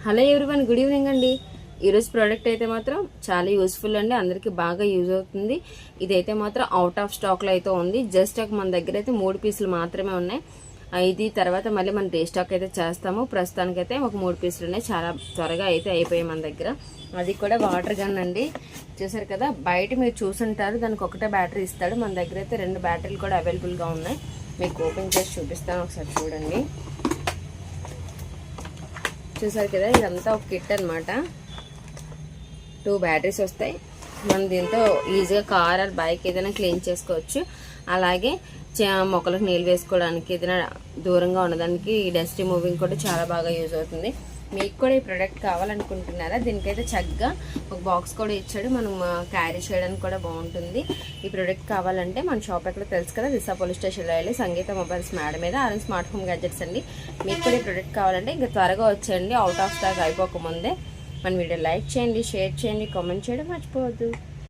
Hello everyone, good evening అండి. ఈరోజు product అయితే మాత్రం చాలా యూస్ఫుల్ అండి, అందరికీ బాగా యూజ్ అవుతుంది. ఇదైతే మాత్రం అవుట్ ఆఫ్ స్టాక్లో అయితే ఉంది. జస్ట్ మన దగ్గర అయితే 3 పీసులు మాత్రమే ఉన్నాయి. ఇది తర్వాత మళ్ళీ మనం రీస్టాక్ అయితే చేస్తాము. ప్రస్తుతానికైతే ఒక 3 పీసులు ఉన్నాయి. చాలా త్వరగా అయితే అయిపోయాయి మన దగ్గర. అది కూడా వాటర్ గన్ అండి. చూసారు కదా, బయట మీరు చూసుంటారు, దానికి ఒకటే బ్యాటరీ ఇస్తాడు. మన దగ్గర అయితే 2 బ్యాటరీలు కూడా అవైలబుల్గా ఉన్నాయి. మీకు ఓపెన్ చేసి చూపిస్తాను, ఒకసారి చూడండి. చూసారు కదా, ఇదంతా ఒక కిట్ అనమాట. 2 బ్యాటరీస్ వస్తాయి. మనం దీంతో ఈజీగా కార్ ఆర్ బైక్ ఏదైనా క్లీన్ చేసుకోవచ్చు. అలాగే మొక్కలకు నీళ్ళు వేసుకోవడానికి, ఏదైనా దూరంగా ఉన్నదానికి డస్ట్ రిమూవింగ్ కూడా చాలా బాగా యూజ్ అవుతుంది. మీకు కూడా ఈ ప్రోడక్ట్ కావాలనుకుంటున్నారా? దీనికైతే చక్కగా ఒక బాక్స్ కూడా ఇచ్చాడు, మనం క్యారీ చేయడానికి కూడా బాగుంటుంది. ఈ ప్రోడక్ట్ కావాలంటే మన షాప్ ఎక్కడ తెలుసు కదా, దిశా పోలీస్ స్టేషన్లో వెళ్ళి సంగీత మొబైల్స్ మేడ మీద ఆర్ఎన్ స్మార్ట్ హోమ్ గ్యాడ్జెట్స్ అండి. మీకు కూడా ఈ ప్రోడక్ట్ కావాలంటే ఇంకా త్వరగా వచ్చేయండి, అవుట్ ఆఫ్ స్టాక్ అయిపోకముందే. మన వీడియో లైక్ చేయండి, షేర్ చేయండి, కామెంట్ చేయడం మర్చిపోవద్దు.